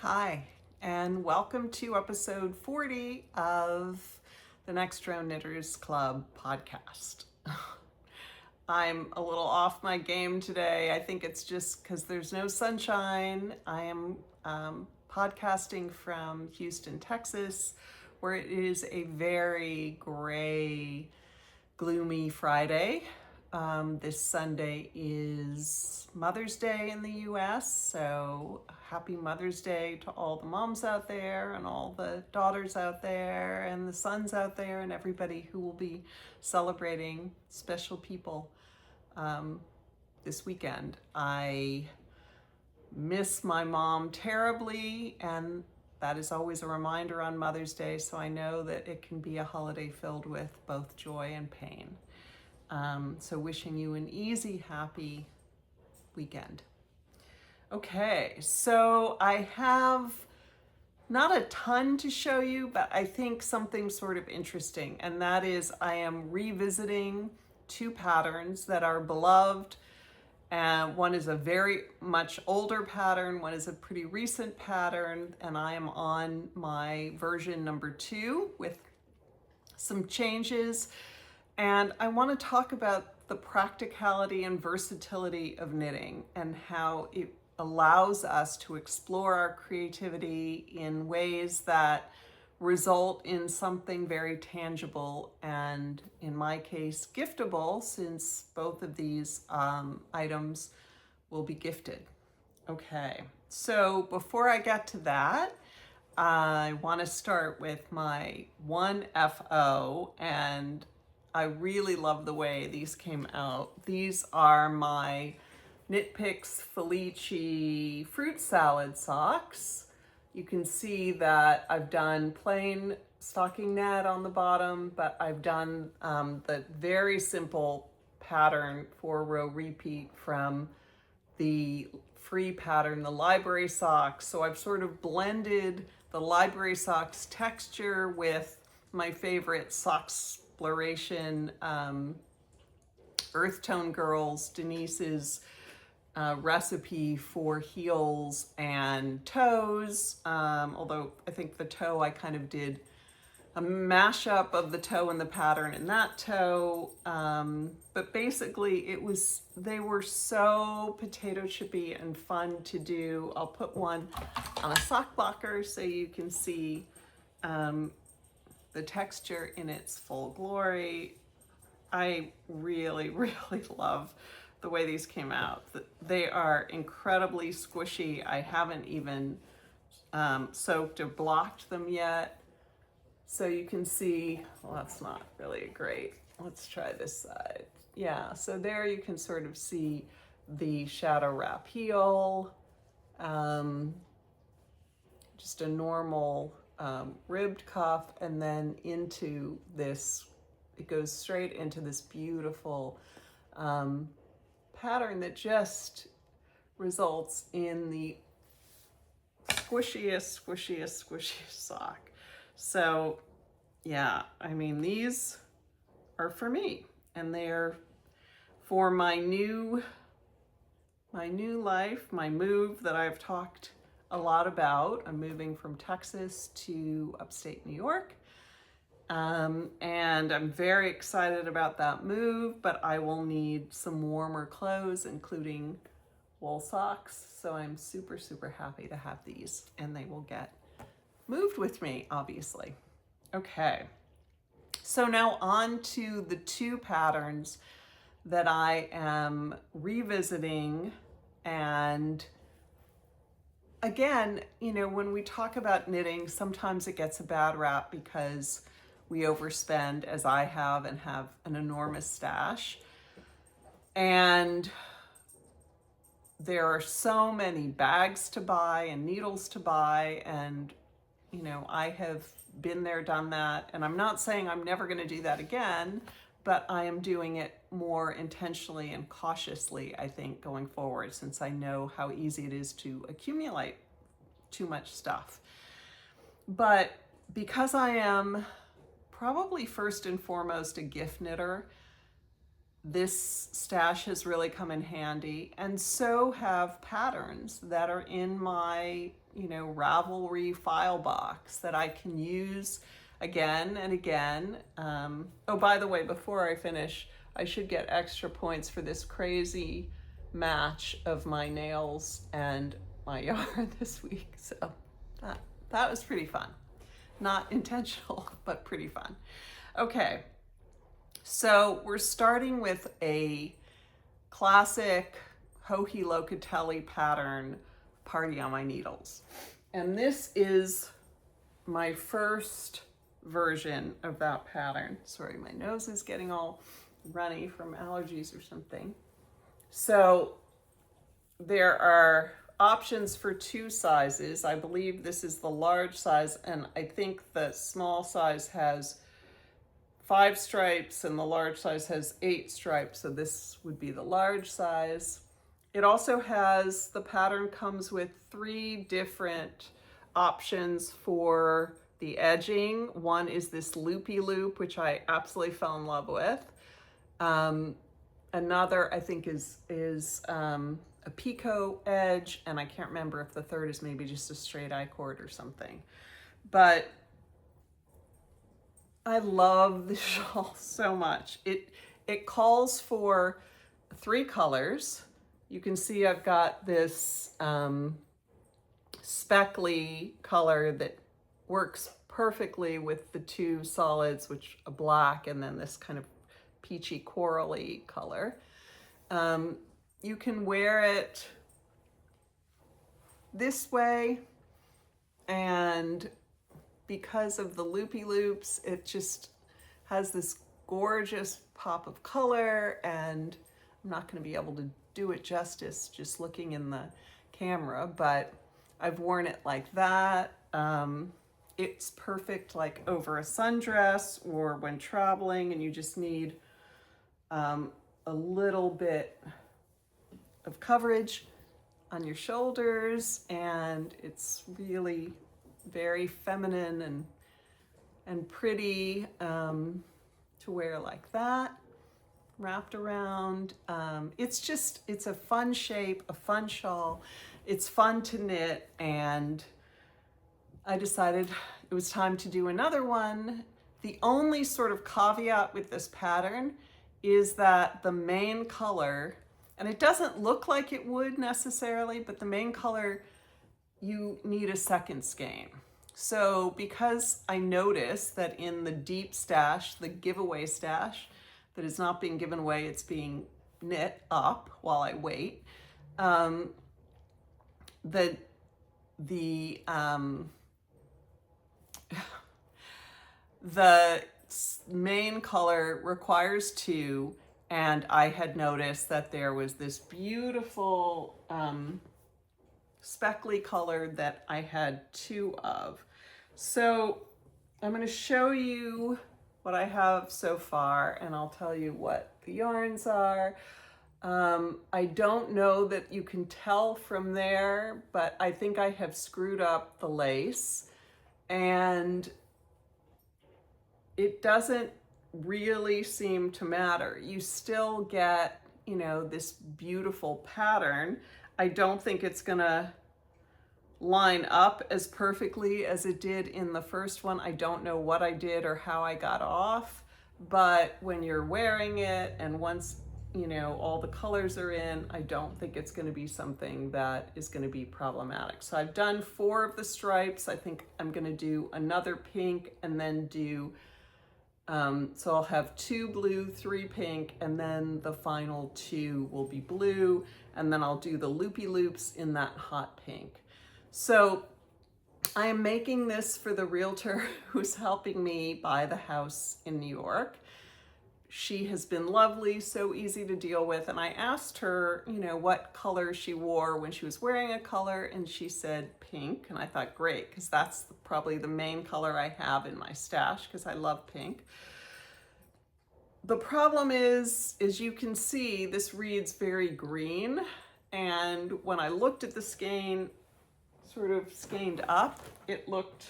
Hi, and welcome to episode 40 of the Next Row Knitters Club podcast. I'm a little off my game today. I think it's just because there's no sunshine. I am podcasting from Houston, Texas, where it is a very gray, gloomy Friday. This Sunday is Mother's Day in the US, so happy Mother's Day to all the moms out there and all the daughters out there and the sons out there and everybody who will be celebrating special people this weekend. I miss my mom terribly, and that is always a reminder on Mother's Day, so I know that it can be a holiday filled with both joy and pain. So wishing you an easy, happy weekend. Okay, so I have not a ton to show you, but I think something sort of interesting, and that is I am revisiting two patterns that are beloved. And one is a very much older pattern, one is a pretty recent pattern, and I am on my version number 2 with some changes. And I want to talk about the practicality and versatility of knitting and how it allows us to explore our creativity in ways that result in something very tangible and, in my case, giftable, since both of these items will be gifted. Okay, so before I get to that, I want to start with my 1FO, and I really love the way these came out. These are my Knit Picks Felici fruit salad socks. You can see that I've done plain stocking net on the bottom, but I've done the very simple pattern 4-row repeat from the free pattern, the library socks. So I've sort of blended the library socks texture with my favorite Socksploration Earth Tone Girls, Denise's recipe for heels and toes, although I think the toe I kind of did a mashup of the toe and the pattern in that toe, but basically they were so potato chippy and fun to do. I'll put one on a sock blocker so you can see the texture in its full glory. I really, really love the way these came out. They are incredibly squishy. I haven't even soaked or blocked them yet. So you can see, well, that's not really great. Let's try this side. Yeah, so there you can sort of see the shadow wrap heel, just a normal ribbed cuff, and then into this, it goes straight into this beautiful pattern that just results in the squishiest sock. So yeah, I mean, these are for me, and they're for my new life, my move that I've talked a lot about. I'm moving from Texas to upstate New York. And I'm very excited about that move, but I will need some warmer clothes, including wool socks. So I'm super, super happy to have these, and they will get moved with me, obviously. Okay, so now on to the two patterns that I am revisiting. And again, you know, when we talk about knitting, sometimes it gets a bad rap because we overspend, as I have, and have an enormous stash. And there are so many bags to buy and needles to buy, and you know, I have been there, done that, and I'm not saying I'm never going to do that again, but I am doing it more intentionally and cautiously, I think, going forward, since I know how easy it is to accumulate too much stuff. But because I am probably first and foremost a gift knitter, this stash has really come in handy, and so have patterns that are in my, Ravelry file box that I can use again and again. Oh, by the way, before I finish, I should get extra points for this crazy match of my nails and my yarn this week. So that was pretty fun. Not intentional, but pretty fun. Okay, so we're starting with a classic Joji Locatelli pattern, Party on My Needles. And this is my first version of that pattern. Sorry, my nose is getting all runny from allergies or something. So there are options for 2 sizes. I believe this is the large size, and I think the small size has 5 stripes and the large size has 8 stripes. So this would be the large size. It also has, the pattern comes with 3 different options for the edging. One is this loopy loop, which I absolutely fell in love with. Another I think is a picot edge, and I can't remember if the third is maybe just a straight I-cord or something. But I love this shawl so much. It calls for 3 colors. You can see I've got this speckly color that works perfectly with the 2 solids, which are black and then this kind of peachy corally color. You can wear it this way, and because of the loopy loops, it just has this gorgeous pop of color, and I'm not going to be able to do it justice just looking in the camera, but I've worn it like that. It's perfect like over a sundress or when traveling and you just need a little bit of coverage on your shoulders, and it's really very feminine and pretty to wear like that, wrapped around. It's a fun shape, a fun shawl. It's fun to knit, and I decided it was time to do another one. The only sort of caveat with this pattern is that the main color, and it doesn't look like it would necessarily, but the main color, you need a second skein. So because I noticed that in the deep stash, the giveaway stash that is not being given away, it's being knit up while I wait, the main color requires 2, and I had noticed that there was this beautiful speckly color that I had 2 of. So I'm going to show you what I have so far, and I'll tell you what the yarns are. I don't know that you can tell from there, but I think I have screwed up the lace, and it doesn't really seem to matter. You still get, this beautiful pattern. I don't think it's gonna line up as perfectly as it did in the first one. I don't know what I did or how I got off, but when you're wearing it and once, all the colors are in, I don't think it's gonna be something that is gonna be problematic. So I've done 4 of the stripes. I think I'm gonna do another pink and then do so I'll have 2 blue, 3 pink, and then the final 2 will be blue, and then I'll do the loopy loops in that hot pink. So I am making this for the realtor who's helping me buy the house in New York. She has been lovely, so easy to deal with, and I asked her, what color she wore when she was wearing a color, and she said pink, and I thought, great, because that's probably the main color I have in my stash, because I love pink. The problem is, as you can see, this reads very green, and when I looked at the skein, sort of skeined up, it looked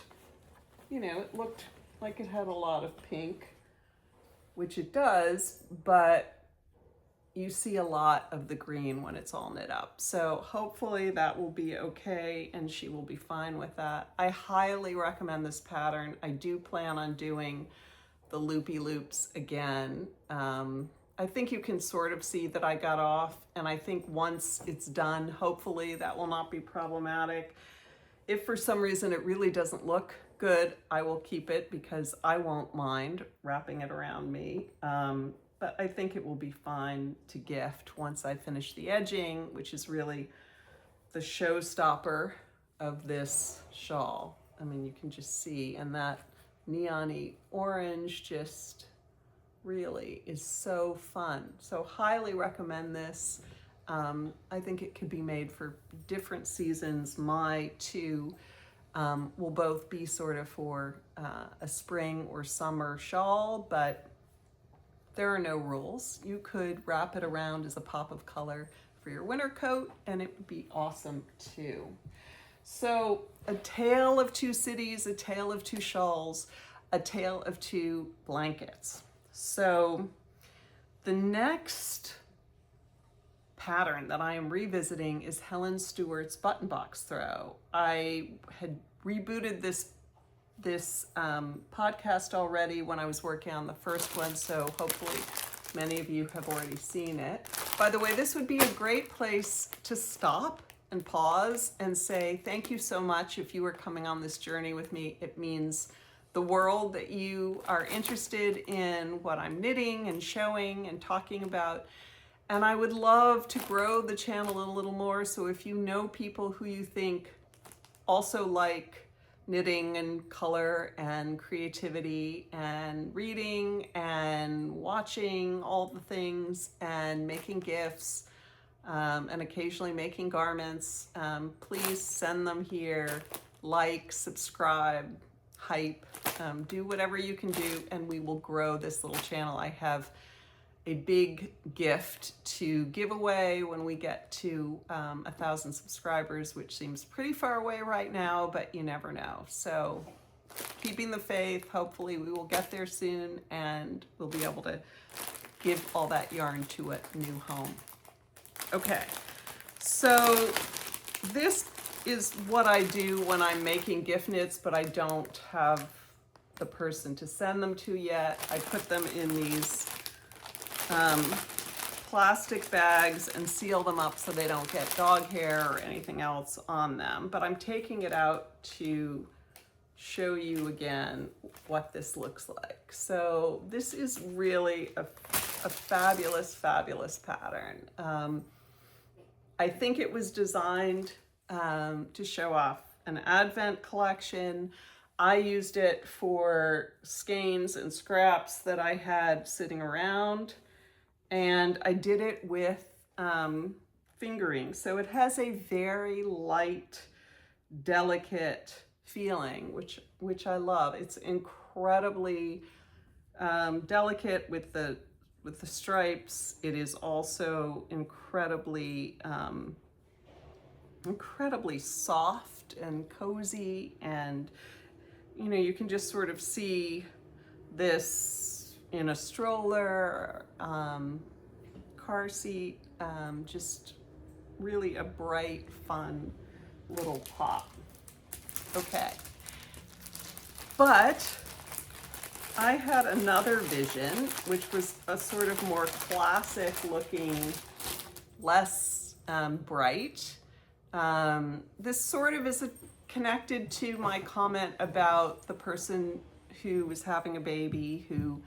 like it had a lot of pink, which it does, but you see a lot of the green when it's all knit up. So hopefully that will be okay and she will be fine with that. I highly recommend this pattern. I do plan on doing the loopy loops again. I think you can sort of see that I got off, and I think once it's done, hopefully that will not be problematic. If for some reason it really doesn't look good, I will keep it because I won't mind wrapping it around me. But I think it will be fine to gift once I finish the edging, which is really the showstopper of this shawl. I mean, you can just see, and that neon-y orange just really is so fun. So highly recommend this. I think it could be made for different seasons. My two will both be sort of for a spring or summer shawl, but there are no rules. You could wrap it around as a pop of color for your winter coat, and it would be awesome too. So a tale of two cities, a tale of two shawls, a tale of two blankets. So the next pattern that I am revisiting is Helen Stewart's button box throw. I had rebooted this podcast already when I was working on the first one, so hopefully many of you have already seen it. By the way, this would be a great place to stop and pause and say thank you so much if you are coming on this journey with me. It means the world that you are interested in what I'm knitting and showing and talking about. And I would love to grow the channel a little more, so if you know people who you think also like knitting and color and creativity and reading and watching all the things and making gifts and occasionally making garments, please send them here. Like, subscribe, hype, do whatever you can do, and we will grow this little channel. I have a big gift to give away when we get to 1,000 subscribers, which seems pretty far away right now, but you never know. So keeping the faith, hopefully we will get there soon and we'll be able to give all that yarn to a new home. Okay, so this is what I do when I'm making gift knits, but I don't have the person to send them to yet. I put them in these plastic bags and seal them up so they don't get dog hair or anything else on them. But I'm taking it out to show you again what this looks like. So this is really a fabulous, fabulous pattern. I think it was designed to show off an Advent collection. I used it for skeins and scraps that I had sitting around. And I did it with fingering. So it has a very light, delicate feeling, which I love. It's incredibly delicate with the stripes. It is also incredibly soft and cozy, and you can just sort of see this in a stroller, car seat, just really a bright, fun little pop. Okay, but I had another vision, which was a sort of more classic looking, less bright. This sort of is connected to my comment about the person who was having a baby, who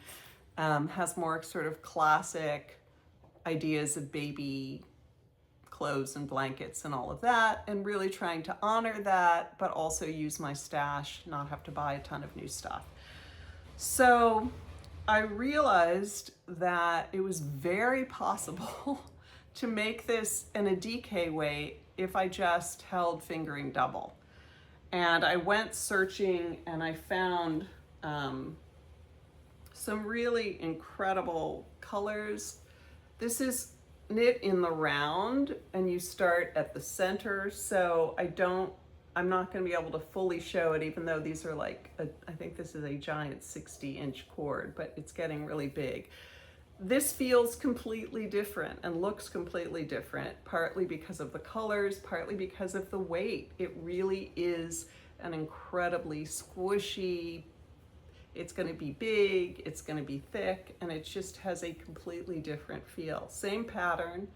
has more sort of classic ideas of baby clothes and blankets and all of that, and really trying to honor that, but also use my stash, not have to buy a ton of new stuff. So I realized that it was very possible to make this in a DK weight if I just held fingering double. And I went searching and I found some really incredible colors. This is knit in the round and you start at the center, so I'm not going to be able to fully show it, even though these are like I think this is a giant 60-inch cord, but it's getting really big. this feels completely different and looks completely different, partly because of the colors, partly because of the weight. It really is an incredibly squishy, it's going to be big, it's going to be thick, and it just has a completely different feel. Same pattern,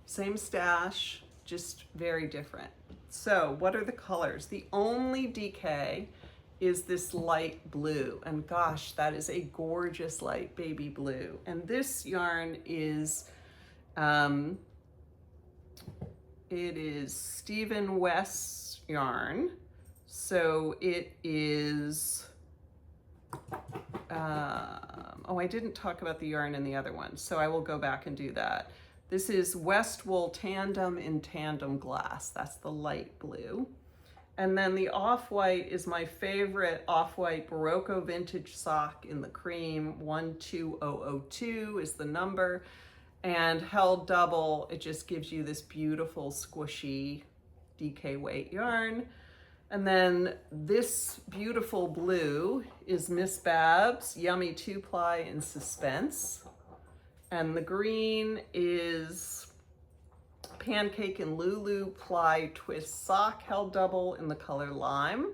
same stash, just very different. So what are the colors? The only DK is this light blue, and gosh, that is a gorgeous light baby blue. And this yarn is it is Stephen West's yarn, so it is oh, I didn't talk about the yarn in the other one, so I will go back and do that. This is West Wool Tandem in Tandem Glass. That's the light blue. And then the off-white is my favorite off-white Barocco vintage sock in the cream. 12002 is the number. And held double, it just gives you this beautiful squishy DK weight yarn. And then this beautiful blue is Miss Babs Yummy 2-ply in Suspense. And the green is Pancake and Lulu Ply Twist Sock held double in the color Lime.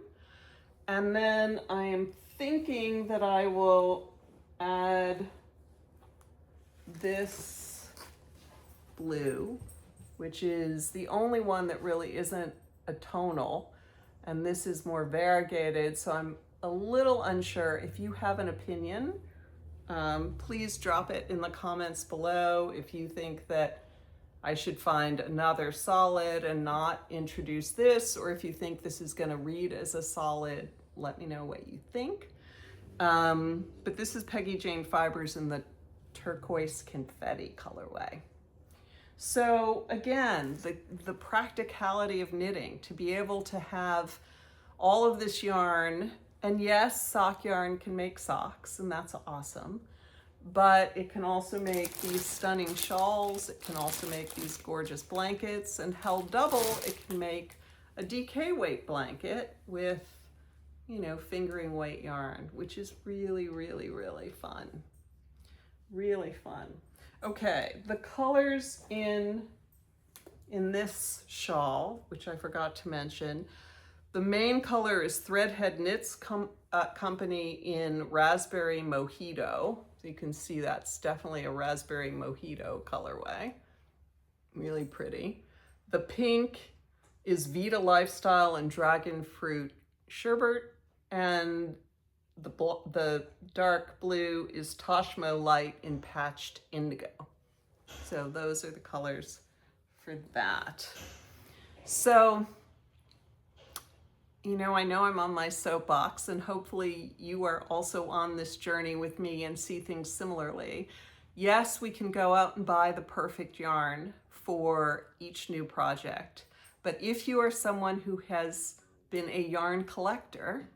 And then I am thinking that I will add this blue, which is the only one that really isn't a tonal. And this is more variegated, so I'm a little unsure. If you have an opinion, please drop it in the comments below. If you think that I should find another solid and not introduce this, or if you think this is going to read as a solid, let me know what you think. But this is Peggy Jane Fibers in the turquoise confetti colorway. So again, the practicality of knitting, to be able to have all of this yarn, and yes, sock yarn can make socks, and that's awesome, but it can also make these stunning shawls, it can also make these gorgeous blankets, and held double, it can make a DK weight blanket with, you know, fingering weight yarn, which is really, really, really fun. Really fun. Okay, the colors in this shawl, which I forgot to mention, the main color is Threadhead Knits Company in Raspberry Mojito. So you can see that's definitely a Raspberry Mojito colorway. Really pretty. The pink is Vita Lifestyle and Dragon Fruit Sherbet, and the dark blue is Toshmo Light in Patched Indigo. So those are the colors for that. So, you know I'm on my soapbox, and hopefully you are also on this journey with me and see things similarly. Yes, we can go out and buy the perfect yarn for each new project, but if you are someone who has been a yarn collector,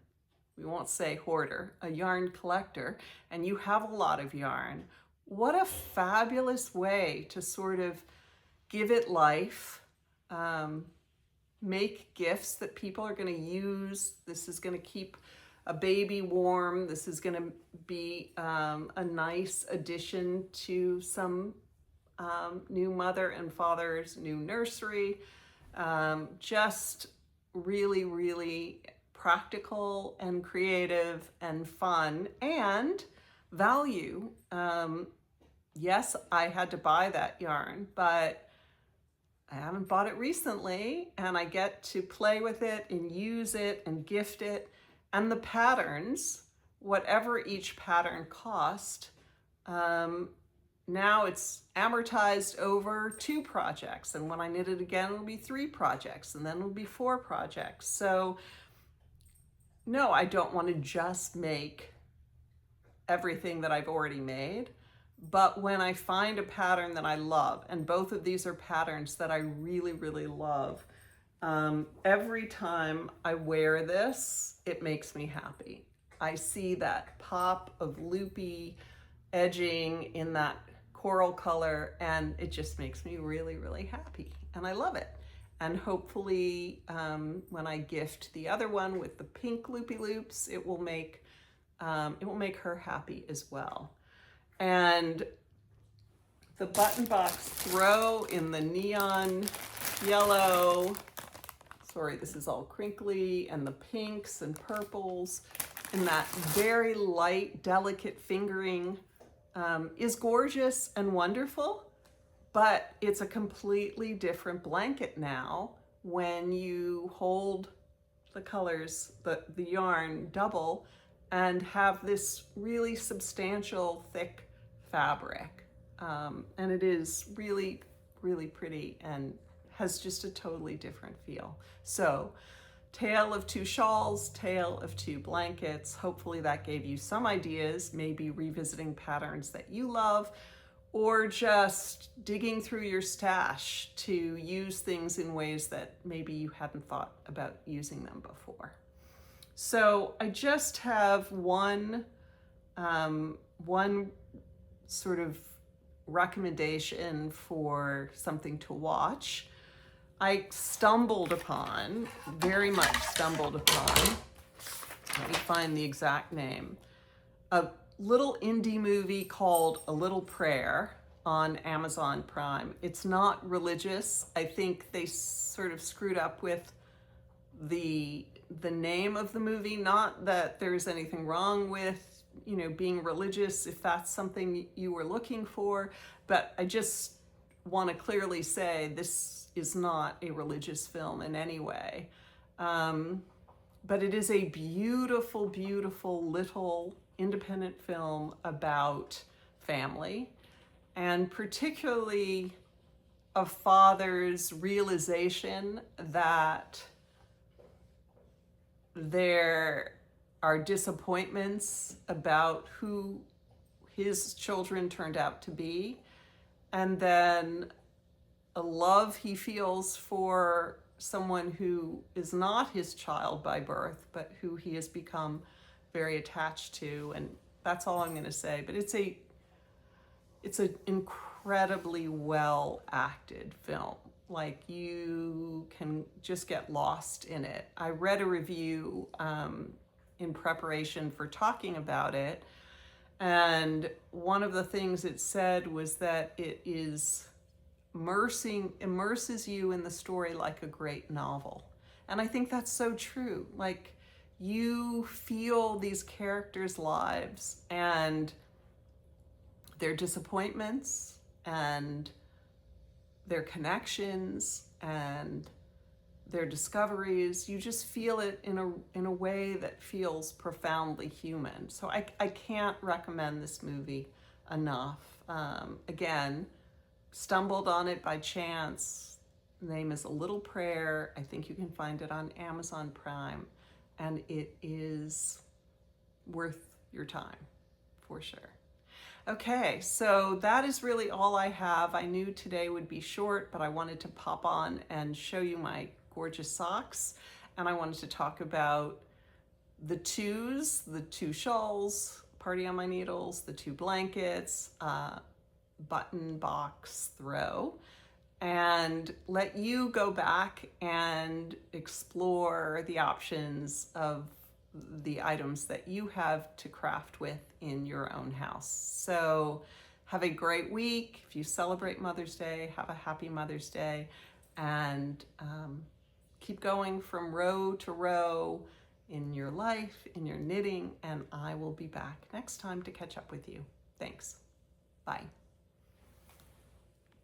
we won't say hoarder, a yarn collector, and you have a lot of yarn, what a fabulous way to sort of give it life, make gifts that people are going to use. This is going to keep a baby warm. This is going to be a nice addition to some new mother and father's new nursery. Just really, really practical and creative and fun and value. Yes, I had to buy that yarn, but I haven't bought it recently, and I get to play with it and use it and gift it. And the patterns, whatever each pattern cost, now it's amortized over 2 projects. And when I knit it again, it'll be 3 projects, and then it'll be 4 projects. So no, I don't want to just make everything that I've already made. But when I find a pattern that I love, and both of these are patterns that I really, really love, every time I wear this, it makes me happy. I see that pop of loopy edging in that coral color, and it just makes me really, really happy. And I love it. And hopefully when I gift the other one with the pink loopy loops, it will make her happy as well. And The button box throw in the neon yellow. Sorry, this is all crinkly, and the pinks and purples, and that very light, delicate fingering is gorgeous and wonderful, but it's a completely different blanket now when you hold the colors, the yarn double, and have this really substantial, thick fabric. And it is really, really pretty and has just a totally different feel. So, tale of two shawls, tale of two blankets. Hopefully that gave you some ideas, maybe revisiting patterns that you love, or just digging through your stash to use things in ways that maybe you hadn't thought about using them before. So I just have one sort of recommendation for something to watch. I very much stumbled upon, let me find the exact name, a little indie movie called A Little Prayer on Amazon Prime. It's not religious. I think they sort of screwed up with the name of the movie. Not that there's anything wrong with, being religious if that's something you were looking for, but I just want to clearly say this is not a religious film in any way. But it is a beautiful, beautiful little independent film about family, and particularly a father's realization that there are disappointments about who his children turned out to be, and then a love he feels for someone who is not his child by birth, but who he has become very attached to. And that's all I'm going to say. But it's an incredibly well acted film. Like, you can just get lost in it. I read a review in preparation for talking about it, and one of the things it said was that it is immerses you in the story like a great novel. And I think that's so true. Like, you feel these characters' lives and their disappointments and their connections and their discoveries. You just feel it in a way that feels profoundly human. So I can't recommend this movie enough. Again, stumbled on it by chance. The name is A Little Prayer. I think you can find it on Amazon Prime, and it is worth your time for sure. Okay, so that is really all I have. I knew today would be short, but I wanted to pop on and show you my gorgeous socks, and I wanted to talk about the two shawls, Party on My Needles, the two blankets, button box throw, and let you go back and explore the options of the items that you have to craft with in your own house. So have a great week. If you celebrate Mother's Day, have a happy Mother's Day, and keep going from row to row in your life, in your knitting, and I will be back next time to catch up with you. Thanks. Bye.